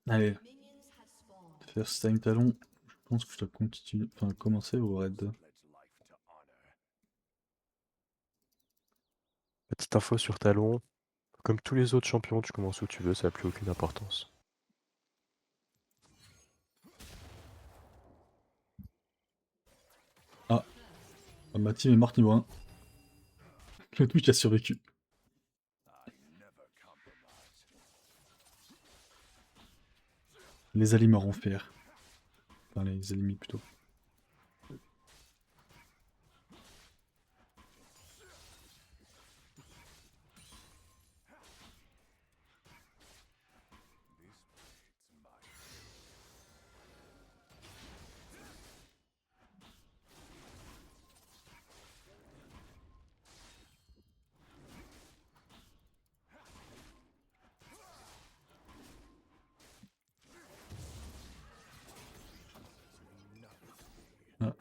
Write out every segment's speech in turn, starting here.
Allez, first time talon. Je pense que je dois continuer, enfin commencer au raid. Petite info sur Talon, comme tous les autres champions, tu commences où tu veux, ça n'a plus aucune importance. Ah, ma team est morte niveau 1. Le Twitch a survécu. Les alliés m'auront faire. Enfin, les ennemis plutôt. Ah.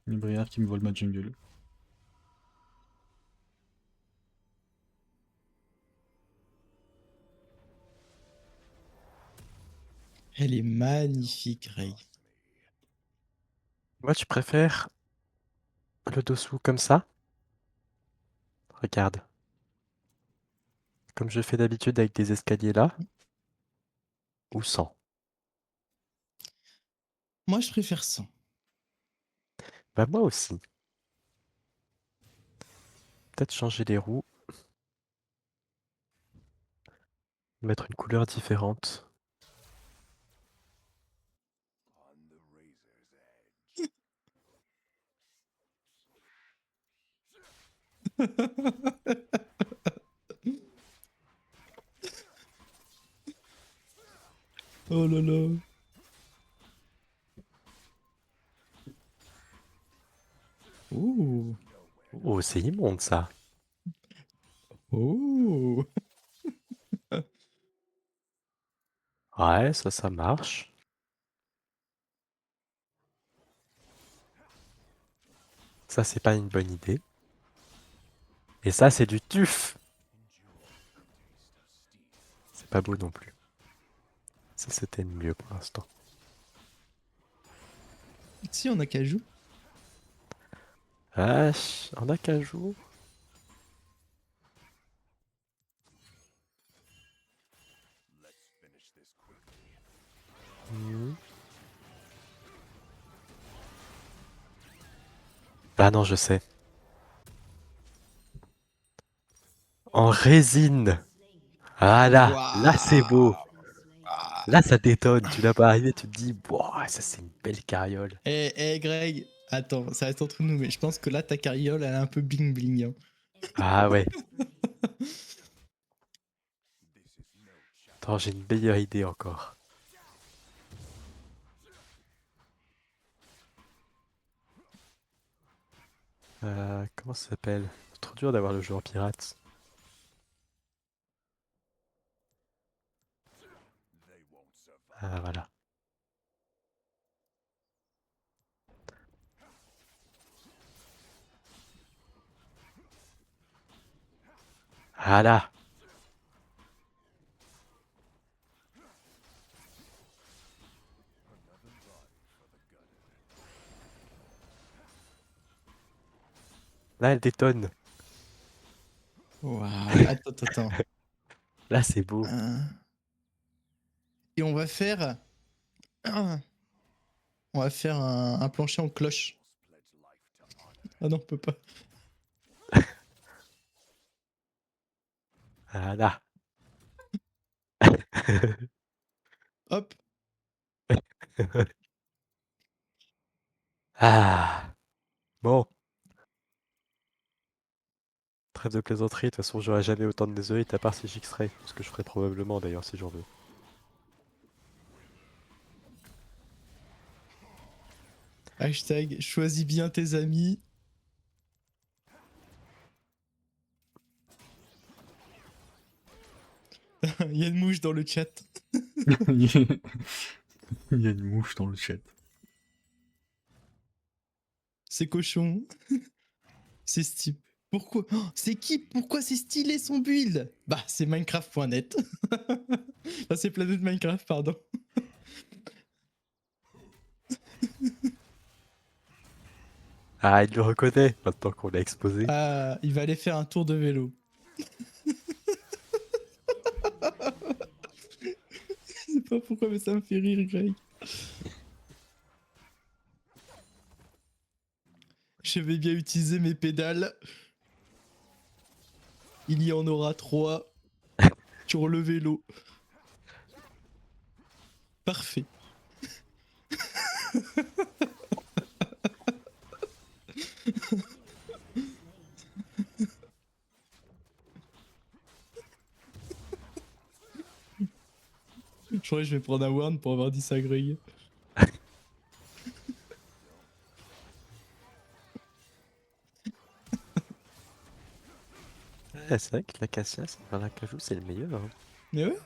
Une brière qui me vole ma jungle. Elle est magnifique, Ray. Moi, tu préfères le dessous comme ça? Regarde. Comme je fais d'habitude avec des escaliers là, ou sans? Moi, je préfère ça. Bah moi aussi. Peut-être changer les roues. Mettre une couleur différente. Oh là là. Ouh. Oh, c'est immonde ça. Oh. Ouais, ça marche. Ça, c'est pas une bonne idée. Et ça, c'est du tuf. C'est pas beau non plus. Ça, c'était mieux pour l'instant. Si, on a qu'à jouer. Ah, on a qu'un jour. Hmm. Ah non, je sais. En résine. Ah là c'est beau. Waouh. Là ça détonne. Tu l'as pas arrivé, tu te dis, boah, ça c'est une belle carriole. Greg, attends, ça reste entre nous, mais je pense que là, ta carriole, elle est un peu bling bling. Hein. Ah ouais. Attends, j'ai une meilleure idée encore. Comment ça s'appelle? C'est trop dur d'avoir le jeu en pirate. Ah voilà. Ah là. Là elle détonne. Waouh. Attends. Là c'est beau. Et on va faire. On va faire un plancher en cloche. Ah non, on peut pas. Ah là. Hop. Ah. Bon. Trêve de plaisanterie, de toute façon j'aurai jamais autant de désolite à part si j'extrais. Ce que je ferai probablement d'ailleurs si j'en veux. Hashtag choisis bien tes amis. Il y a une mouche dans le chat. Il y a une mouche dans le chat. C'est cochon. C'est Steve. Pourquoi? Oh, c'est qui? Pourquoi c'est stylé son build? Bah, c'est Minecraft.net. Enfin, c'est Planète Minecraft, pardon. Ah, il le reconnaît maintenant qu'on l'a exposé. Ah, il va aller faire un tour de vélo. Je sais pas pourquoi, mais ça me fait rire, Greg. Je vais bien utiliser mes pédales. Il y en aura 3 sur le vélo. Parfait. Je crois que je vais prendre un Warn pour avoir dit ça, Greg. Ouais, c'est vrai que l'acacia, enfin, l'acajou, c'est le meilleur, hein. Mais ouais.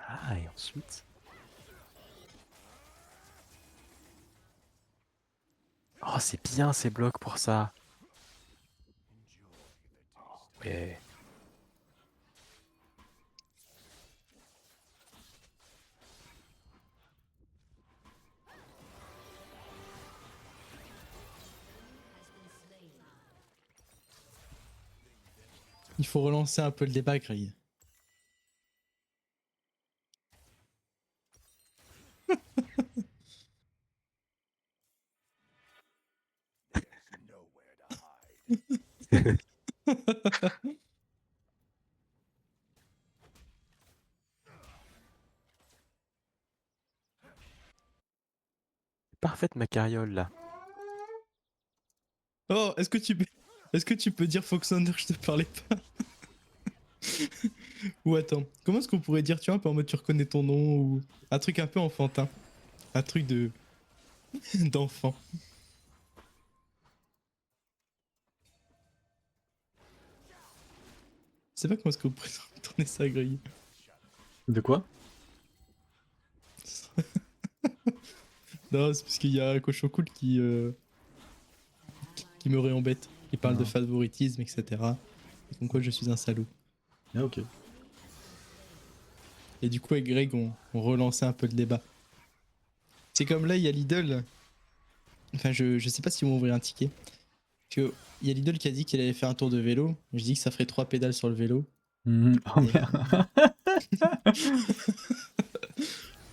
Ah, et ensuite... Oh, c'est bien ces blocs pour ça. Ouais. Il faut relancer un peu le débat, Greg. Parfaite ma carriole là. Oh, est-ce que tu peux dire Fox Thunder, je te parlais pas? Ou attends, comment est-ce qu'on pourrait dire, tu vois, un peu en mode tu reconnais ton nom ou un truc un peu enfantin, un truc de d'enfant. Je sais pas comment est-ce qu'on pourrait tourner ça, Greg. De quoi? Non, c'est parce qu'il y a un cochon cool qui me réembête, qui parle de Ah. favoritisme, etc. Et comme quoi je suis un salaud. Ah, ok. Et du coup, avec Greg, on relançait un peu le débat. C'est comme là, il y a Lidl. Enfin, je sais pas s'ils vont ouvrir un ticket. Parce que il y a Lidl qui a dit qu'il allait faire un tour de vélo. Je dis que ça ferait 3 pédales sur le vélo. Mhm. Oh Et, merde.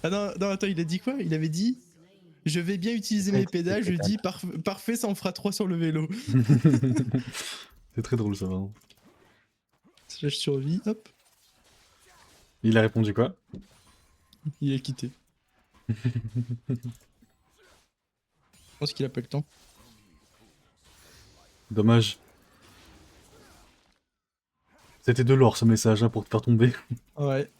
Ah non, non, attends, il a dit quoi? Il avait dit je vais bien utiliser mes pédales. Je dis parfait, ça en fera 3 sur le vélo. C'est très drôle ça, vraiment. Slash survie, hop, Il a répondu quoi? il est quitté. Je pense qu'il a pas le temps. Dommage. C'était de l'or ce message hein, pour te faire tomber. Ouais.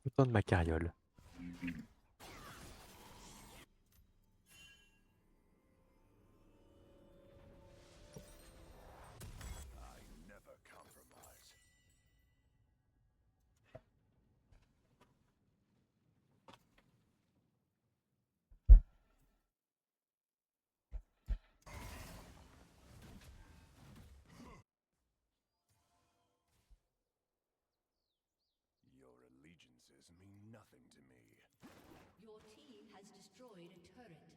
Autant de ma carriole. Your allegiances mean nothing to me. Your team has destroyed a turret.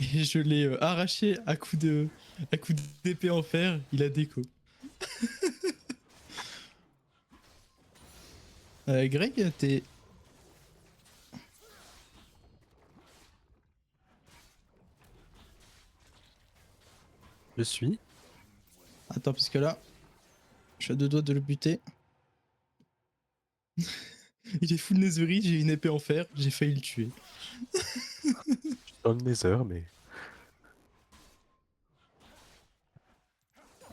Et je l'ai arraché à coup d'épée en fer. Il a déco. Greg, t'es. Je suis. Attends, parce que là, je suis à 2 doigts de le buter. Il est full Netherite, j'ai une épée en fer, j'ai failli le tuer. Je suis dans le Nether, mais.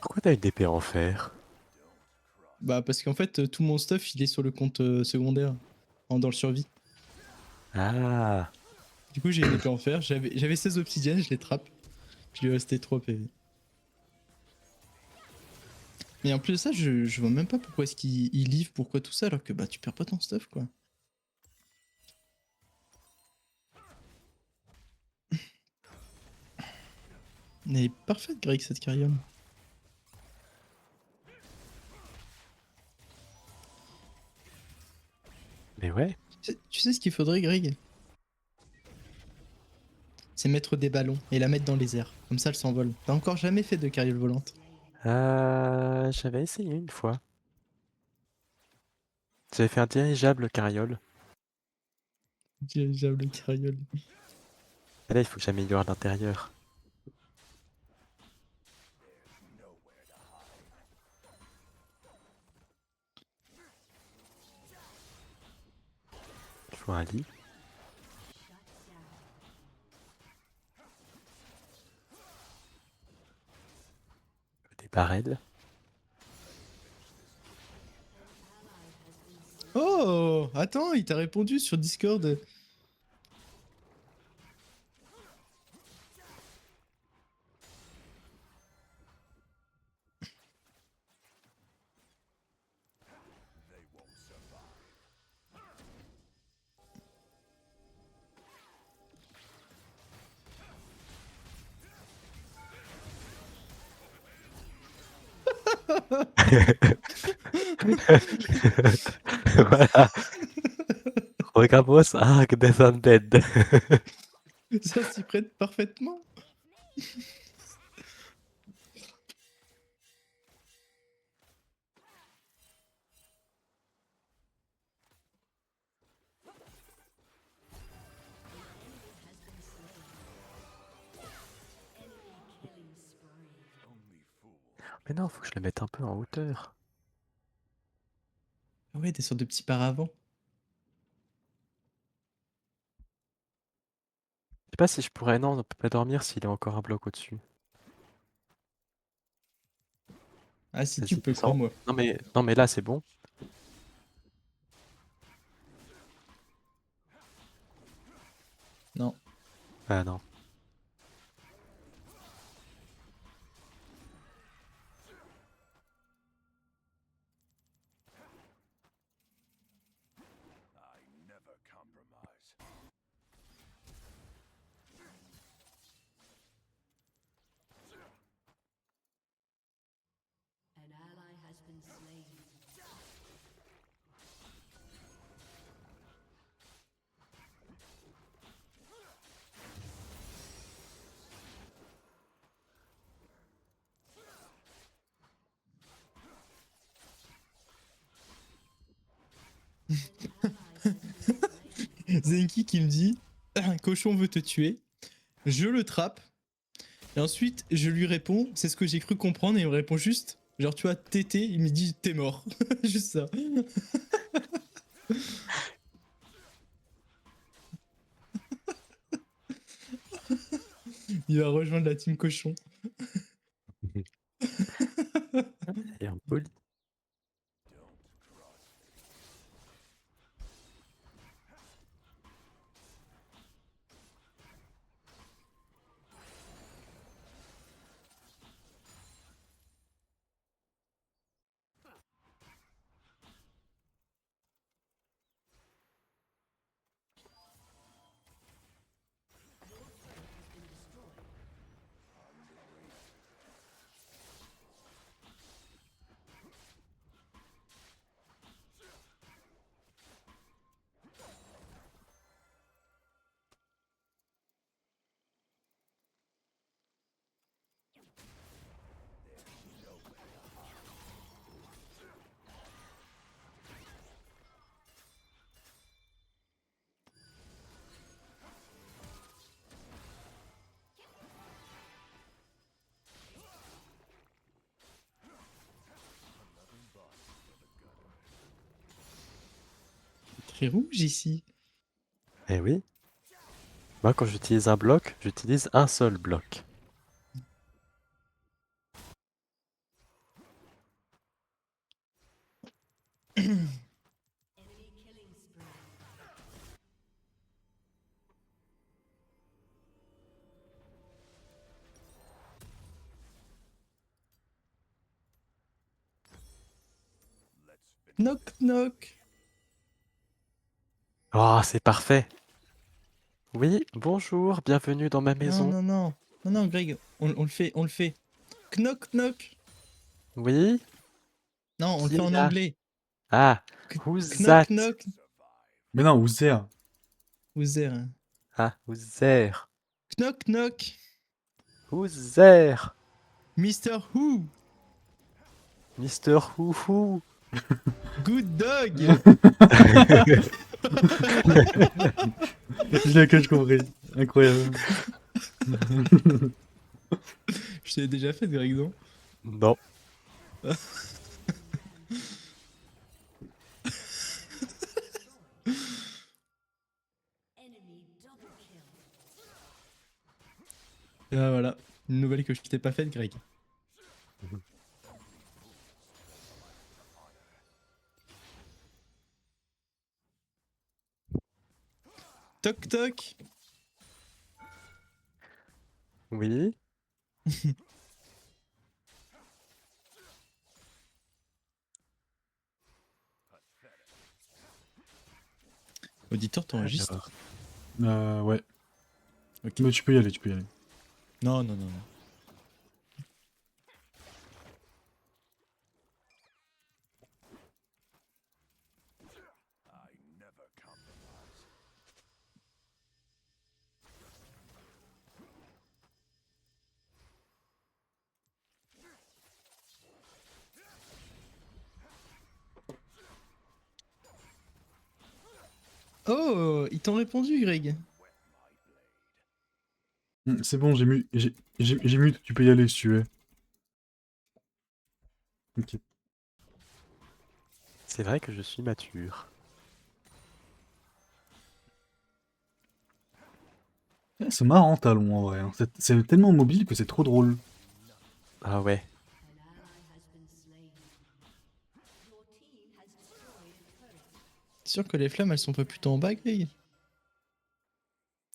Pourquoi t'as une épée en fer? Bah, parce qu'en fait, tout mon stuff, il est sur le compte secondaire, dans le survie. Ah. Du coup, j'ai une épée en fer, j'avais 16 obsidiennes, je les trappe. Je lui ai resté 3 PV. Mais en plus de ça, je vois même pas pourquoi est-ce qu'il livre, pourquoi tout ça, alors que bah tu perds pas ton stuff quoi. Elle est parfaite, Greg, cette carrière. Mais ouais. Tu sais ce qu'il faudrait, Greg? C'est mettre des ballons et la mettre dans les airs. Comme ça, elle s'envole. T'as encore jamais fait de carriole volante. J'avais essayé une fois. J'avais fait un dirigeable carriole. Dirigeable carriole. Et là, il faut que j'améliore l'intérieur. Il faut un lit. Des barrels. Oh, attends, il t'a répondu sur Discord. Voilà. Regardemos Arc des Undead. Ça s'y prête parfaitement. Mais non, faut que je le mette un peu en hauteur. Ah ouais, des sortes de petits paravents. Je sais pas si je pourrais. Non, on peut pas dormir s'il y a encore un bloc au-dessus. Ah si tu Vas-y, peux, descends. crois-moi. Non mais là c'est bon. Non. Ah non. I never compromise. An ally has been slain. Zenki qui me dit un cochon veut te tuer. Je le trappe. Et ensuite, je lui réponds, c'est ce que j'ai cru comprendre, et il me répond juste, genre, tu vois, tété, il me dit, t'es mort. Juste ça. Il va rejoindre la team cochon. Et un poli. très rouge ici. Eh oui. Moi, quand j'utilise un bloc, j'utilise un seul bloc. Knock knock. Oh, c'est parfait. Oui, bonjour, bienvenue dans ma Non, maison. non, non. Non, non, Greg, on le fait, on le fait. Knock knock. Oui, Non, on le qui fait est en là? anglais. Ah, K- who's Knock that? knock. Mais non, Ouzer. Who's there? Ah, who's there? Knock knock. Who's there? Mr. Who? Mr. Who? Good dog. Je l'ai que je compris. Incroyable. Je t'ai déjà fait, Greg, non? Non. Enemy double kill. Ah, voilà. Une nouvelle que je t'ai pas faite, Greg. Toc toc. Oui. Auditeur, t'enregistres? Ouais. Ok. Mais tu peux y aller, tu peux y aller. Non, non, non, non. I never compromise. Oh, ils t'ont répondu, Greg. C'est bon, j'ai mute, tu peux y aller si tu veux. Ok. C'est vrai que je suis mature. C'est marrant, Talon, en vrai. Hein. C'est tellement mobile que c'est trop drôle. Ah ouais. An ally has been slain. Your team has destroyed a turret. T'es sûr que les flammes, elles sont pas plutôt en bas, Greg?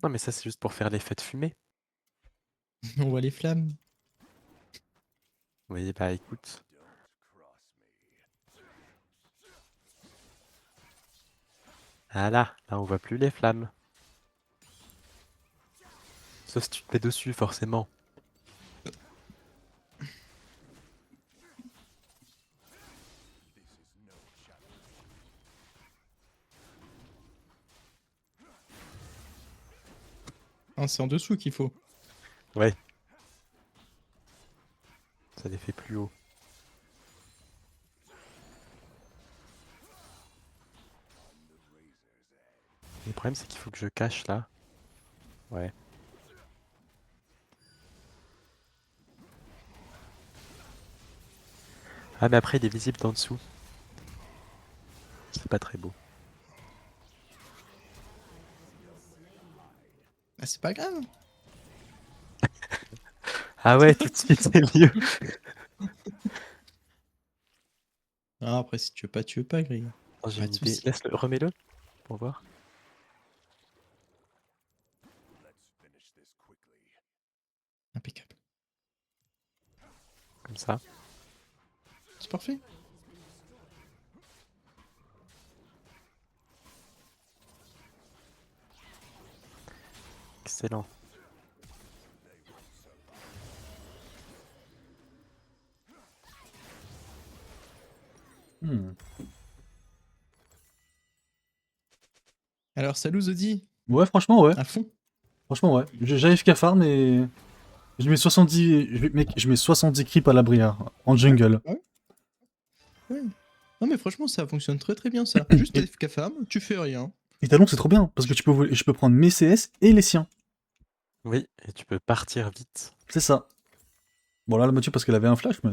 Non, mais ça, c'est juste pour faire l'effet de fumée. On voit les flammes. Oui, bah écoute. Ah là, on voit plus les flammes. Sauf si tu te mets dessus, forcément. Ah, c'est en dessous qu'il faut. Ouais. Ça les fait plus haut. Le problème, c'est qu'il faut que je cache là. Ouais. Ah, mais après, il est visible d'en dessous. C'est pas très beau. Ah, c'est pas grave. Ah ouais, tout de suite, c'est mieux. Ah, après, si tu veux pas, Greg. Oh, j'ai Pas une de idée. soucis. Laisse-le, remets-le pour voir. Let's finish this quickly. Impeccable. Comme ça. C'est parfait. Excellent. Hmm. Alors, salut Zodi, Ouais, franchement, ouais. à fond. Franchement, ouais. J'arrive qu'à farm et... Je mets 70... Mec, je mets 70 creeps à la brière, en jungle. Ouais. Non, mais franchement, ça fonctionne très très bien ça. Juste FK farm, tu fais rien. Et Talon, c'est trop bien, parce que je peux prendre mes CS et les siens. Oui, et tu peux partir vite. C'est ça. Bon, là, la moitié parce qu'elle avait un flash, mais...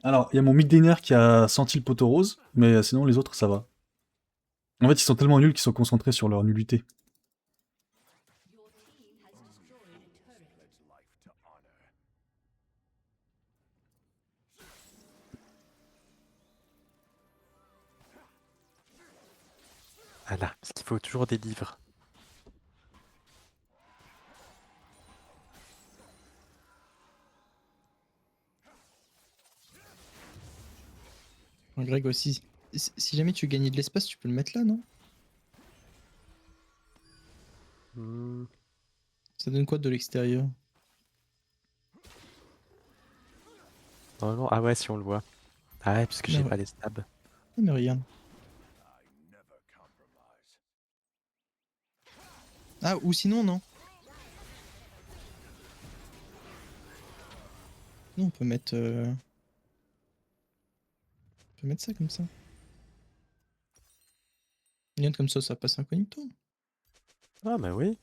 Alors, il y a mon mid laner qui a senti le poteau rose, mais sinon les autres ça va. En fait, ils sont tellement nuls qu'ils sont concentrés sur leur nullité. Your team has destroyed a turret. Pledge life to honor. Voilà, parce qu'il faut toujours des livres. Greg aussi. Si jamais tu gagnais de l'espace, tu peux le mettre là, non? Hmm, Ça donne quoi de l'extérieur? Normalement, ah ouais, si on le voit. Ah ouais, parce que Mais j'ai ouais. pas les stabs. Ah, mais regarde. I never compromise. Ah, ou sinon, non. Non, on peut mettre. On peut mettre ça comme ça. Regarde comme ça passe incognito. Ah bah oui.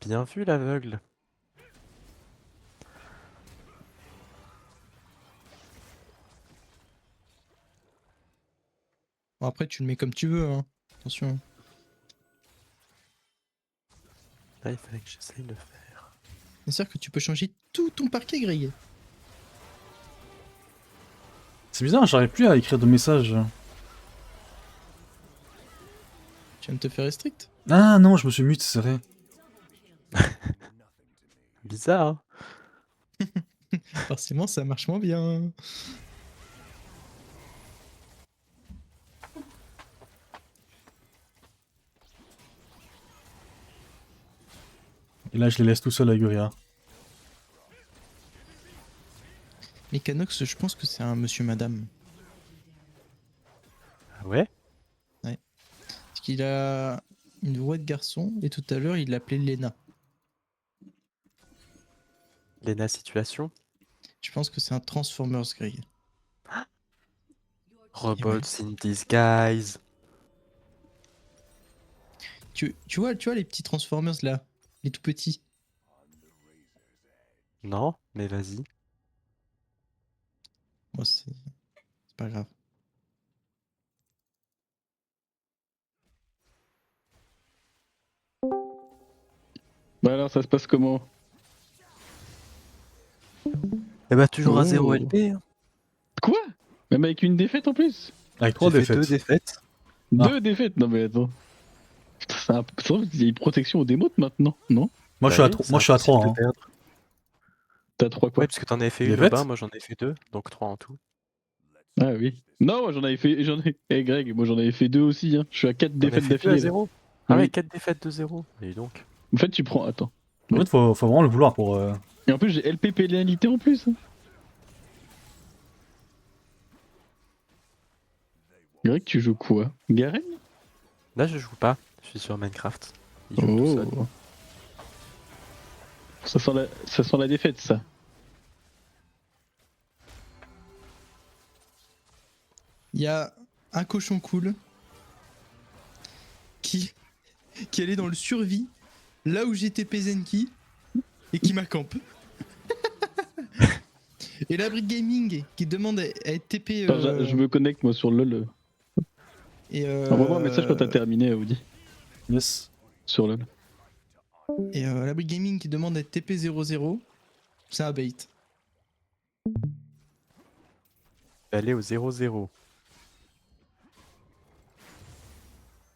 Bien vu l'aveugle. Bon, après, tu le mets comme tu veux, hein. Attention. Là, il fallait que j'essaye de le faire. C'est-à-dire que tu peux changer tout ton parquet, Greg. C'est bizarre, j'arrive plus à écrire de messages. Tu viens de te faire restrict. Ah non, je me suis mute, c'est vrai. Bizarre, hein. Forcément, ça marche moins bien. Et là, je les laisse tout seuls à Guria. Mais Canox, je pense que c'est un monsieur madame. Ah ouais? Parce qu'il a une voix de garçon et tout à l'heure, il l'appelait Lena. Lena situation. Je pense que c'est un Transformers, Greg. Robots in disguise. Tu vois les petits Transformers là, les tout petits. Non, mais vas-y. Moi, c'est pas grave. Bah alors, ça se passe comment? Eh bah toujours à 0 Oh. LP. Hein. Quoi? Même avec une défaite en plus? Avec 3 J'ai fait défaites. 2 défaites. Ah. 2 défaites? Non mais attends. Putain, c'est vrai qu'il y a une protection aux démotes maintenant, non? Moi, je suis à 3. Moi, je suis à 3. Hein. T'as 3 quoi? Ouais, parce que t'en avais fait une au Défaite bas, moi j'en ai fait 2, donc 3 en tout. Ah oui. Non, moi j'en avais fait. Eh Greg, moi j'en avais fait 2 aussi, hein. Je suis à 4 T'en avais défaites fait 2 à d'affilée. là. 0. Ah Oui. ouais, 4 défaites de 0. Et donc. En fait, tu prends. Attends. En fait, faut vraiment le vouloir pour. Et en plus, j'ai LP pénalité en plus. hein. Greg, tu joues quoi? Garen? Là je joue pas, je suis sur Minecraft. Il joue tout seul. Oh. Ça sent la défaite, ça. Il y a un cochon cool qui allait dans le survie, là où j'étais Zenki, et qui m'accampe. Et la Brick Gaming qui demande à être TP. Attends, je me connecte moi sur LoL. Et Envoie-moi un message quand t'as terminé, Audi. Yes. Sur LoL. Et la Brick Gaming qui demande à être TP00, c'est un bait. Aller au 0-0.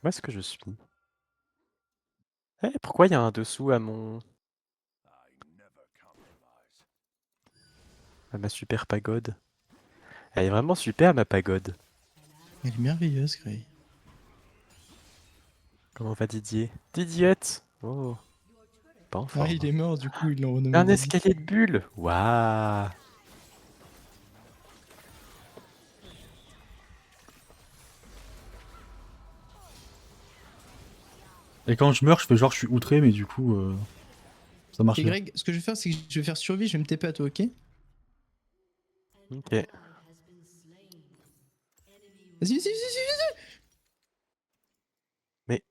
Où est-ce que je suis? Eh, pourquoi il y a un dessous à mon. À ma super pagode? Elle est vraiment super ma pagode. Elle est merveilleuse, Grey. Comment va Didier? Didier! Oh! Pas en Ah, forme. il est mort, du coup, ils l'ont renommé. Un Didi. escalier de bulles! Waouh! Et quand je meurs, je fais genre je suis outré, mais du coup, ça marche Et bien. Greg, ce que je vais faire, c'est que je vais faire survie, je vais me TP à toi, ok? Ok. Vas-y, vas-y, vas-y, vas-y! Mais-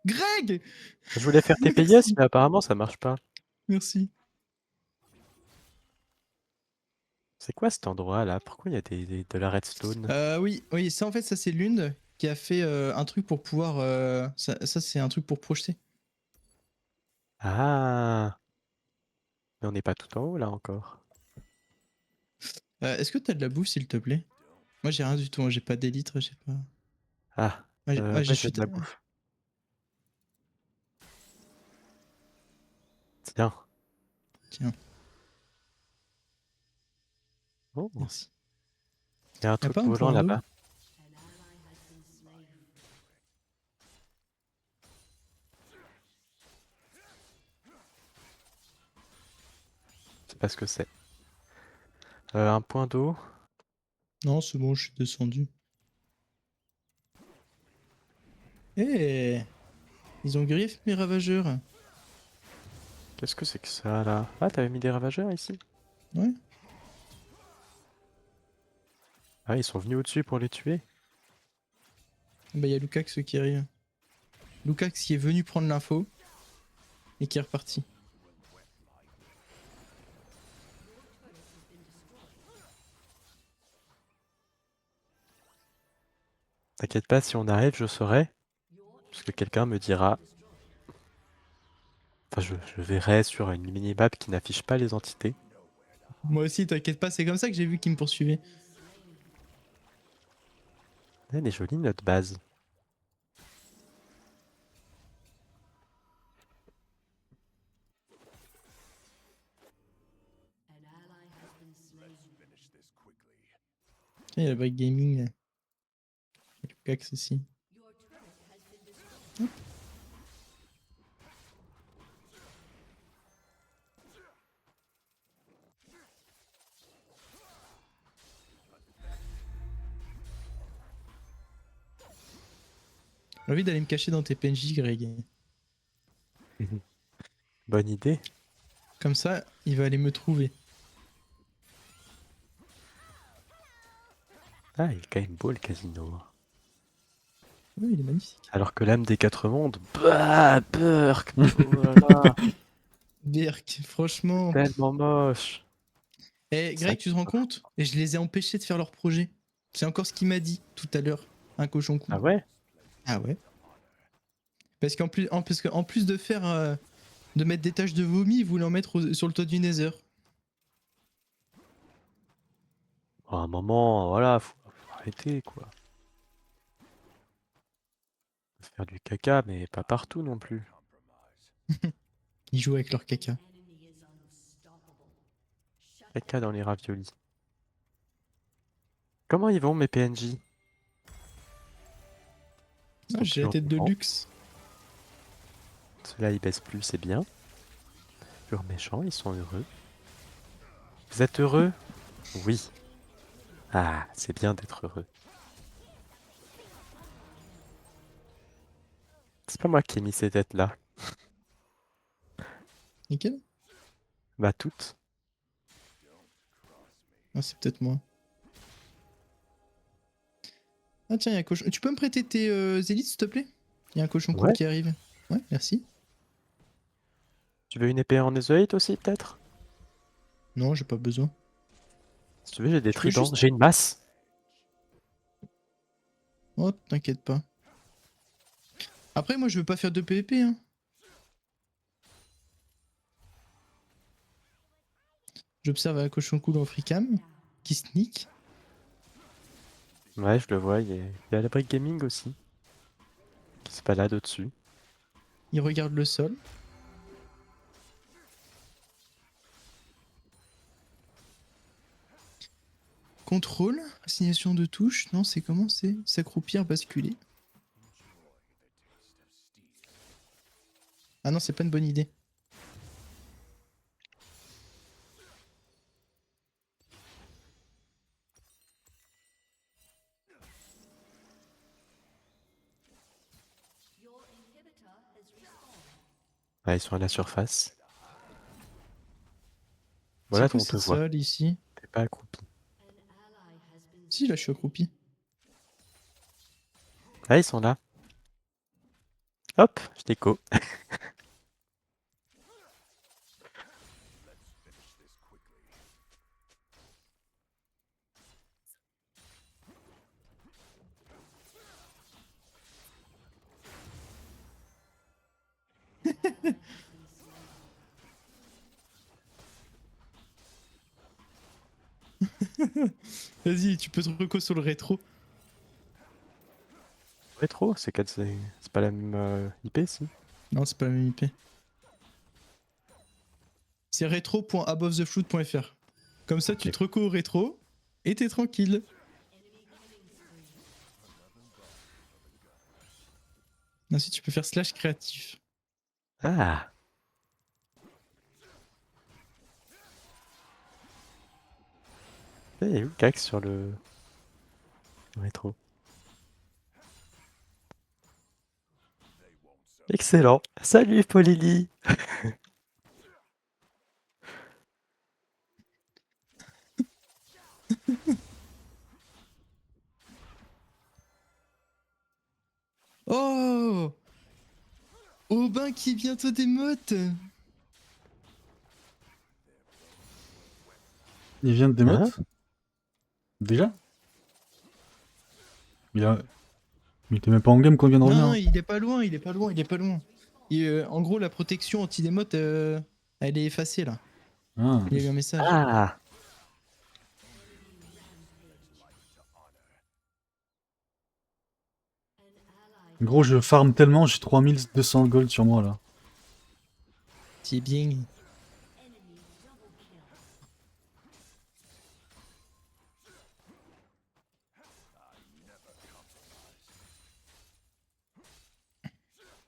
Greg! Je voulais faire TPS, Merci. mais apparemment ça marche pas. Merci. C'est quoi cet endroit là? Pourquoi il y a de la redstone? Oui, oui, ça en fait, ça c'est Lund qui a fait un truc pour pouvoir. Ça c'est un truc pour projeter. Ah! Mais on n'est pas tout en haut là encore. Est-ce que t'as de la bouffe, s'il te plaît? Moi j'ai rien du tout, hein, j'ai pas d'élytres, j'ai pas. Ah, Moi, ouais, j'ai de la bouffe. Tiens. Tiens, Oh, merci. il y a un Y'a truc pas un volant point d'eau? là-bas. An ally has been slain. Je sais pas ce que c'est. Un point d'eau. Non, c'est bon, je suis descendu. Eh, ils ont griffé mes ravageurs. Qu'est-ce que c'est que ça là? Ah, t'avais mis des ravageurs ici? Ouais. Ah, ils sont venus au-dessus pour les tuer? Bah, y'a Lucax qui arrive. Lucax qui est venu prendre l'info et qui est reparti. T'inquiète pas, si on arrive, je saurai. Parce que quelqu'un me dira. Enfin, je verrai sur une minimap qui n'affiche pas les entités. Moi aussi, t'inquiète pas, c'est comme ça que j'ai vu qu'il me poursuivait. Elle est jolie notre base. An ally has been slain. Finish this quickly. Tiens, y'a le break gaming là. Y'a Lucax aussi. Your turret has been destroyed. J'ai envie d'aller me cacher dans tes PNJ, Greg. Bonne idée. Comme ça, il va aller me trouver. Ah, il est quand même beau le casino. Oui, il est magnifique. Alors que l'âme des quatre mondes. Bah, Burk! Oh là là, Berk, franchement. tellement moche. Eh, Ça- Greg, tu te rends compte? Et je les ai empêchés de faire leur projet. C'est encore ce qu'il m'a dit tout à l'heure. Un cochon cool. Ah ouais? Ah ouais? Parce qu'en plus de faire. De mettre des taches de vomi, il voulait en mettre sur le toit du Nether. À un moment, voilà, faut arrêter quoi. Faut faire du caca, mais pas partout non plus. Ils jouent avec leur caca. Enemy is unstoppable. Shut Caca dans les raviolis. Comment ils vont mes PNJ? Ils Ah, sont j'ai la plus tête de contents. luxe. Ceux-là ils baissent plus, c'est bien. Purs méchants, ils sont heureux. Vous êtes heureux? Oui. Ah, c'est bien d'être heureux. C'est pas moi qui ai mis ces têtes-là. Nickel. Bah toutes. Ah, c'est peut-être moi. Ah tiens, il y a un cochon. Tu peux me prêter tes élites, s'il te plaît? Il y a un cochon cool Ouais. qui arrive. Ouais, merci. Tu veux une épée en netherite aussi peut-être? Non, j'ai pas besoin. Si tu veux, j'ai des Je peux tridents. juste- J'ai une masse. Oh, t'inquiète pas. Après, moi, je veux pas faire de PvP, hein. J'observe un cochon cool en freecam qui sneak. Ouais, je le vois. Il y a la brique gaming aussi. Qui se balade au-dessus. Il regarde le sol. Contrôle, assignation de touche. Non, c'est comment? C'est s'accroupir, basculer. Ah non, c'est pas une bonne idée. your inhibitor has respawned. Ouais, ils sont à la surface. Voilà, C'est quoi on te cette voit. salle ici? T'es pas accroupi. An ally has been Si, là, je suis accroupi. Ah, ils sont là. Hop, je déco. Vas-y, tu peux te reco sur le rétro. Rétro, c'est pas la même IP, si? Non, c'est pas la même IP. C'est rétro.abovetheflood.fr. Comme ça, tu Ok. te reco au rétro et t'es tranquille. Ensuite, tu peux faire slash créatif. Ah! Il y a eu le cax sur le rétro. Excellent. Salut Paulini. Oh! Aubin qui bientôt démote! Il vient de démote Hein? déjà? Il était même pas en game quand il vient de Non, revenir. non, Hein. il est pas loin, il est pas loin, il est pas loin. Et, en gros, la protection anti-démote, elle est effacée là. Ah. Il y a eu un message. Ah! Gros, je farm tellement, j'ai 3200 gold sur moi là. C'est bien.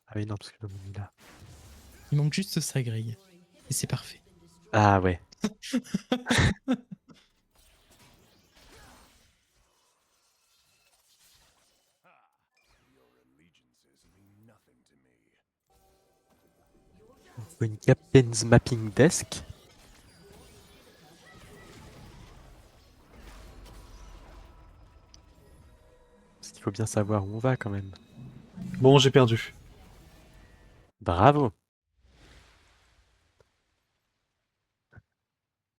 Ah oui, non, parce que le monde est là. Il manque juste ça, Greg. Et c'est parfait. Ah ouais. Your allegiances mean nothing to me. Il faut une Captain's Mapping Desk. Parce qu'il faut bien savoir où on va quand même. Bon, j'ai perdu. Bravo!